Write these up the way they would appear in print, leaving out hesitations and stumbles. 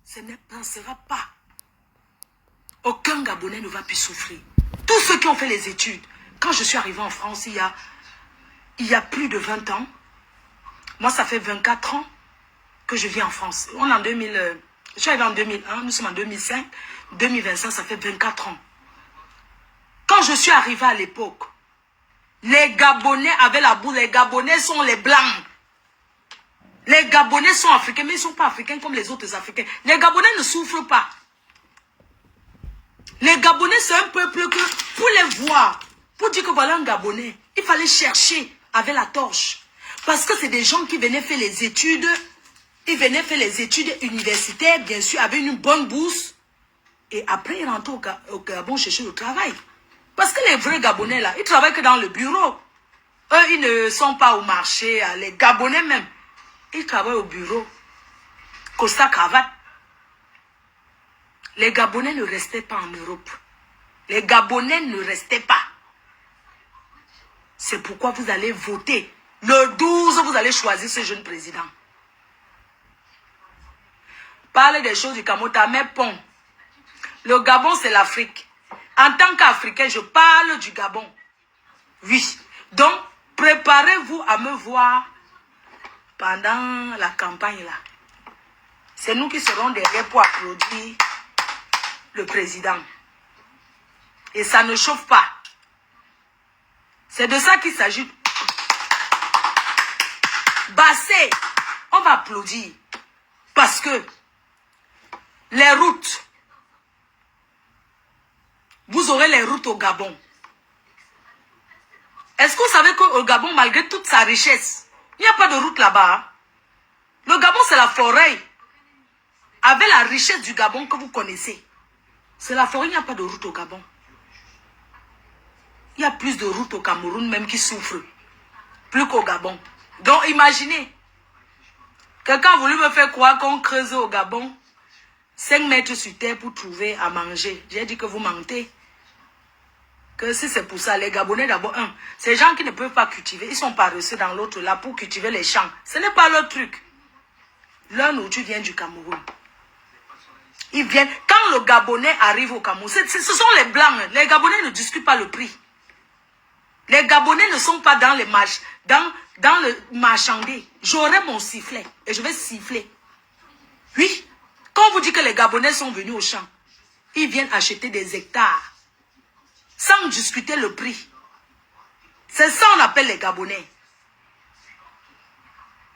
ce ne sera pas. Aucun Gabonais ne va plus souffrir. Tous ceux qui ont fait les études, quand je suis arrivé en France il y a plus de 20 ans, moi ça fait 24 ans que je vis en France. On est en 2000, je suis arrivé en 2001, nous sommes en 2005, 2025, ça fait 24 ans. Quand je suis arrivé à l'époque, les Gabonais avaient la boule, les Gabonais sont les Blancs. Les Gabonais sont africains, mais ils ne sont pas africains comme les autres Africains. Les Gabonais ne souffrent pas. Les Gabonais, c'est un peuple que, pour les voir, pour dire que voilà un Gabonais, il fallait chercher avec la torche. Parce que c'est des gens qui venaient faire les études, ils venaient faire les études universitaires, bien sûr, avec une bonne bourse. Et après, ils rentrent au Gabon chercher le travail. Parce que les vrais Gabonais, là, ils travaillent que dans le bureau. Eux, ils ne sont pas au marché, les Gabonais même. Ils travaillent au bureau. Costa cravate. Les Gabonais ne restaient pas en Europe. Les Gabonais ne restaient pas. C'est pourquoi vous allez voter. Le 12, vous allez choisir ce jeune président. Parlez des choses du Kamota, mais bon. Le Gabon, c'est l'Afrique. En tant qu'Africain, je parle du Gabon. Oui. Donc, préparez-vous à me voir pendant la campagne là. C'est nous qui serons derrière pour applaudir le président. Et ça ne chauffe pas. C'est de ça qu'il s'agit. Bassé, on va applaudir. Parce que les routes, vous aurez les routes au Gabon. Est-ce que vous savez qu'au Gabon, malgré toute sa richesse, il n'y a pas de route là-bas? Hein? Le Gabon, c'est la forêt. Avec la richesse du Gabon que vous connaissez. C'est la forêt, il n'y a pas de route au Gabon. Il y a plus de routes au Cameroun même qui souffrent. Plus qu'au Gabon. Donc imaginez. Quelqu'un a voulu me faire croire qu'on creuse au Gabon 5 mètres sur terre pour trouver à manger. J'ai dit que vous mentez. Que si c'est pour ça, les Gabonais d'abord, ces gens qui ne peuvent pas cultiver, ils sont paresseux dans l'autre là pour cultiver les champs. Ce n'est pas leur truc. Leur nourriture vient du Cameroun. Ils viennent, quand le Gabonais arrive au Cameroun, ce sont les Blancs. Les Gabonais ne discutent pas le prix. Les Gabonais ne sont pas dans les marches, dans le marchandé. J'aurai mon sifflet et je vais siffler. Oui, quand on vous dit que les Gabonais sont venus au champ, ils viennent acheter des hectares sans discuter le prix. C'est ça qu'on appelle les Gabonais.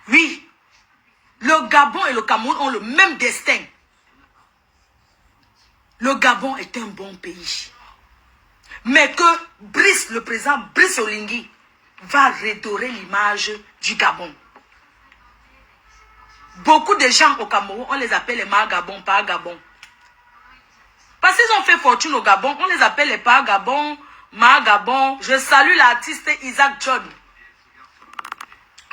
Oui, le Gabon et le Cameroun ont le même destin. Le Gabon est un bon pays. Mais que le président Brice Oligui va redorer l'image du Gabon. Beaucoup de gens au Cameroun, on les appelle les Mar-Gabon, pas Gabon. Parce qu'ils ont fait fortune au Gabon, on les appelle les Par-Gabon, Mar-Gabon. Je salue l'artiste Isaac John.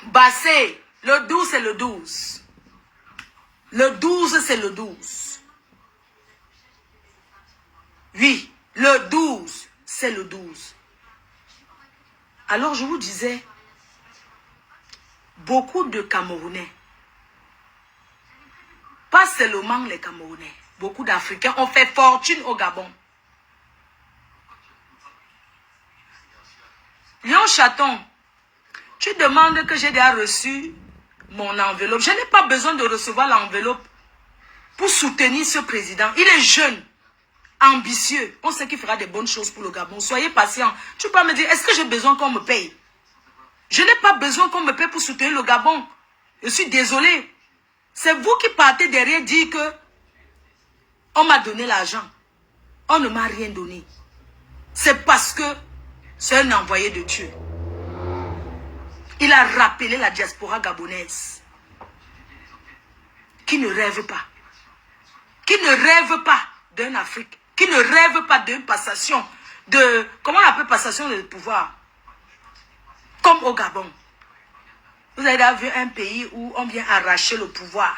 Bassé, le 12 c'est le 12. Le 12 c'est le 12. Oui, le 12 c'est le 12. Alors je vous disais, beaucoup de Camerounais, pas seulement les Camerounais, beaucoup d'Africains ont fait fortune au Gabon. Léon Chaton, tu demandes que j'ai déjà reçu mon enveloppe. Je n'ai pas besoin de recevoir l'enveloppe pour soutenir ce président. Il est jeune, ambitieux. On sait qu'il fera des bonnes choses pour le Gabon. Soyez patient. Tu peux me dire, est-ce que j'ai besoin qu'on me paye? Je n'ai pas besoin qu'on me paye pour soutenir le Gabon. Je suis désolé. C'est vous qui partez derrière dire que on m'a donné l'argent. On ne m'a rien donné. C'est parce que c'est un envoyé de Dieu. Il a rappelé la diaspora gabonaise qui ne rêve pas. Qui ne rêve pas d'un Afrique. Qui ne rêve pas d'une passation de... Comment on appelle passation de pouvoir? Comme au Gabon. Vous avez déjà vu un pays où on vient arracher le pouvoir.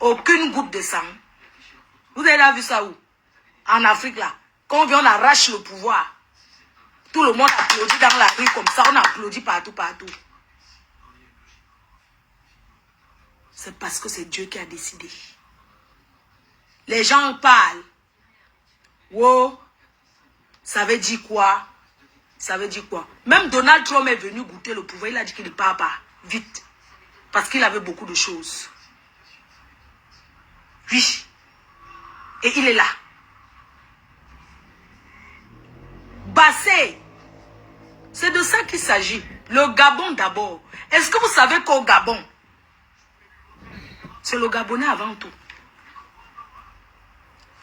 Aucune goutte de sang. Vous avez déjà vu ça où? En Afrique là. Quand on vient, on arrache le pouvoir. Tout le monde applaudit dans la rue comme ça. On applaudit partout, partout. C'est parce que c'est Dieu qui a décidé. Les gens parlent. Wow, ça veut dire quoi? Ça veut dire quoi? Même Donald Trump est venu goûter le pouvoir. Il a dit qu'il ne part pas vite. Parce qu'il avait beaucoup de choses. Oui. Et il est là. Bassé. C'est de ça qu'il s'agit. Le Gabon d'abord. Est-ce que vous savez qu'au Gabon, c'est le Gabonais avant tout?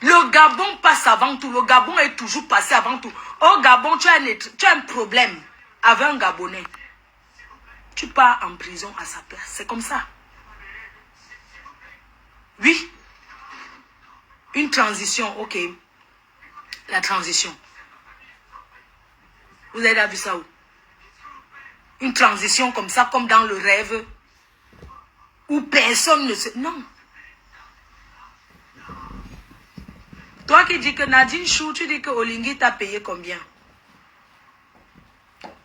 Le Gabon passe avant tout. Le Gabon est toujours passé avant tout. Au Gabon, tu as un problème avec un Gabonais. Tu pars en prison à sa place. C'est comme ça. Oui. Une transition, ok. La transition. Vous avez déjà vu ça où? Une transition comme ça, comme dans le rêve, où personne ne se... Non. Toi qui dis que Nadine Chou, tu dis que Olingi t'a payé combien?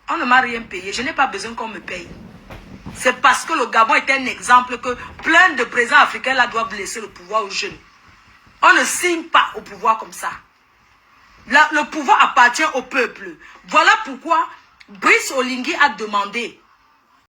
On ne m'a rien payé. Je n'ai pas besoin qu'on me paye. C'est parce que le Gabon est un exemple que plein de présidents africains là doivent laisser le pouvoir aux jeunes. On ne signe pas au pouvoir comme ça. Là, le pouvoir appartient au peuple. Voilà pourquoi Brice Oligui a demandé